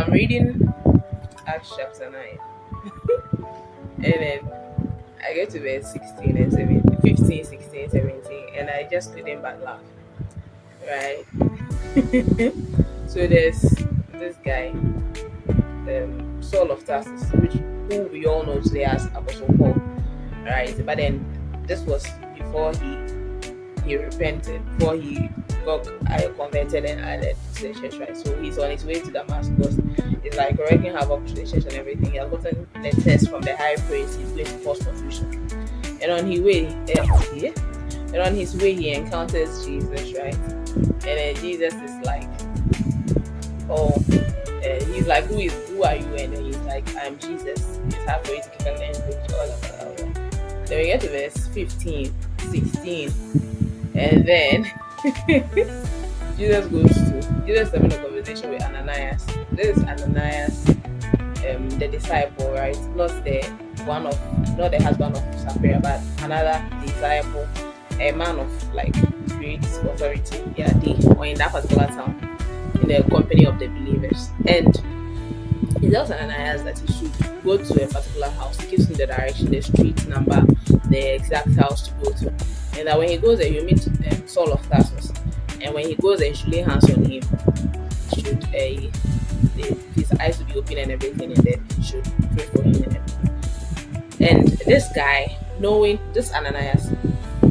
I'm reading Acts chapter 9, and then I get to verse 16 and 17, 15, 16, 17, and I just couldn't but laugh, right? So there's this guy, Saul of Tarsus, who we all know today as Apostle Paul, right? But then this was before he repented, before he got converted and added to the church, right? So he's on his way to Damascus. He's like wreaking havoc to the church and everything. He has gotten the test from the high priest. He's going to cause confusion. And on his way, he encounters Jesus, right? And then Jesus is like, oh, he's like, who are you? And then he's like, I'm Jesus. It's hard for you to kick a language, all of that. Then we get to verse 15, 16, and then Jesus having a conversation with Ananias. This is Ananias, the disciple, right? Not the husband of Sapphira, but another disciple, a man of like great authority, or in that particular town, in the company of the believers. And he tells Ananias that he should go to a particular house. He gives him the direction, the street number, the exact house to go to, and that when he goes there, you meet Saul of Tarsus. And when he goes there, you should lay hands on him. Should his eyes will be open and everything, and then you should pray for him and everything. And this guy, Ananias,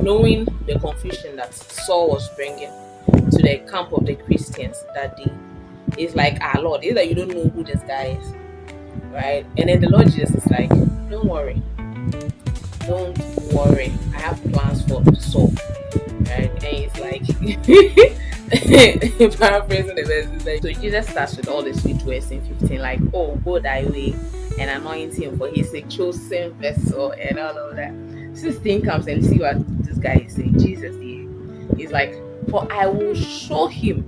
knowing the confusion that Saul was bringing to the camp of the Christians that day, is like, Lord, either you don't know who this guy is, right? And then the Lord Jesus is like, don't worry, I have plans for Saul, right? And he's like, paraphrasing the verse, is like, so Jesus starts with all the sweet words in 15, like, oh, go thy way and anoint him, for he's a chosen vessel and all of that. 16 comes and see what this guy is saying. Jesus is like, for I will show him.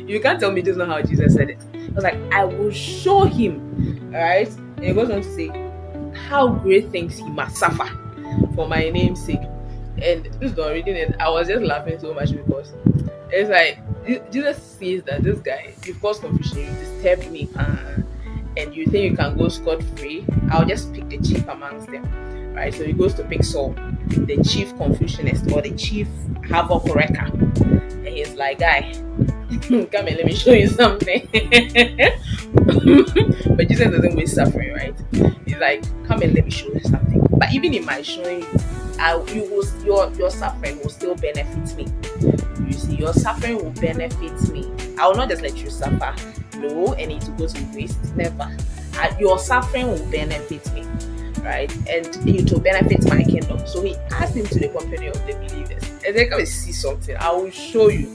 You can't tell me this is not how Jesus said it. I was like, I will show him, right? And he goes on to say how great things he must suffer for my name's sake. And this is not reading it. I was just laughing so much because it's like Jesus sees that this guy, you've caused confusion, you disturbed me, and you think you can go scot-free. I'll just pick the chief amongst them, right? So he goes to pick Saul, the chief confusionist or the chief havoc wrecker, and he's like, guy, come and let me show you something. But Jesus doesn't waste suffering, right? He's like, come and let me show you something. But even in my showing you, your suffering will still benefit me. You see, your suffering will benefit me. I will not just let you suffer. No, and it will go to waste. Never. Your suffering will benefit me, right? And it will benefit my kingdom. So he asked him to the company of the believers, and then come and see something. I will show you.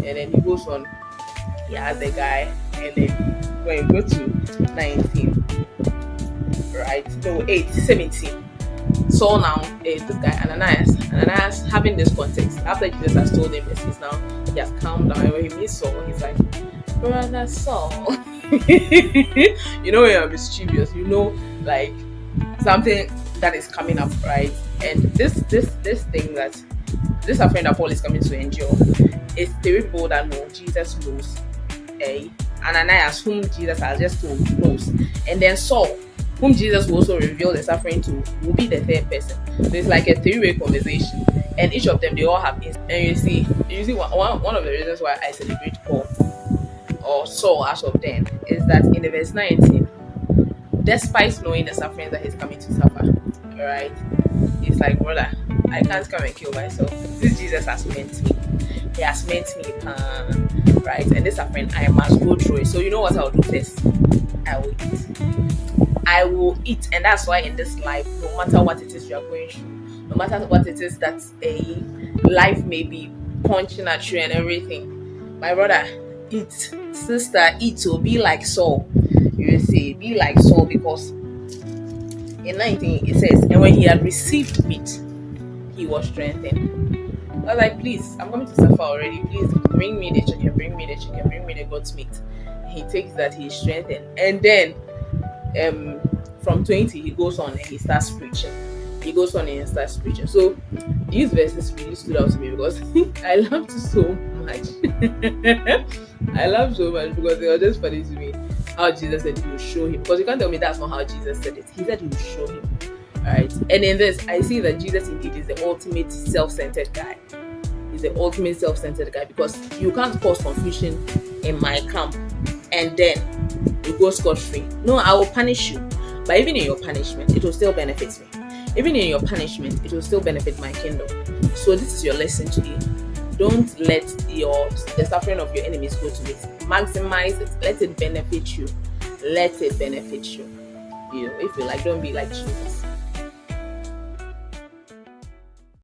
And then he goes on. He asks the guy, and then when you go to 19, right? No, 17. Saul now is this guy Ananias having this context after Jesus has told him this. He's now, he has calmed down, and when he meets Saul, he's like, brother Saul. You know when you're mischievous, you know, like something that is coming up, right? And this thing that this suffering that Paul is coming to endure is three people that know Jesus knows, Ananias, whom Jesus has just told, knows, and then Saul, whom Jesus will also reveal the suffering to, will be the third person. So it's like a three-way conversation, and each of them, they all have this. And you see one of the reasons why I celebrate Paul or Saul as of then is that in the verse 19, despite knowing the suffering that he's coming to suffer, right, it's like, brother, I can't come and kill myself. This Jesus has meant me. He has meant me, right? And this suffering, I must go through it. So you know what I'll do first? I will eat. And that's why in this life, no matter what it is you are going through, no matter what it is that a life may be punching at you and everything, my brother, eat. Sister, eat. Will be like Saul. You see, be like Saul, because in 19 it says, and when he had received meat, he was strengthened. I was like, please, I'm coming to suffer already. Please bring me the chicken, bring me the goat's meat. He takes that, he's strengthened. And then from 20 he goes on and he starts preaching. So these verses really stood out to me because I loved it so much. I laugh so much because it was just funny to me how Jesus said he will show him. Because you can't tell me that's not how Jesus said it. He said he will show him. Alright. And in this, I see that Jesus indeed is the ultimate self-centered guy. He's the ultimate self-centered guy, because you can't cause confusion in my camp and then you go scot-free. No, I will punish you. But even in your punishment, it will still benefit me. Even in your punishment, it will still benefit my kingdom. So this is your lesson today. Don't let the suffering of your enemies go to waste. Maximize it. Let it benefit you. Let it benefit you. You know, if you like, don't be like Jesus.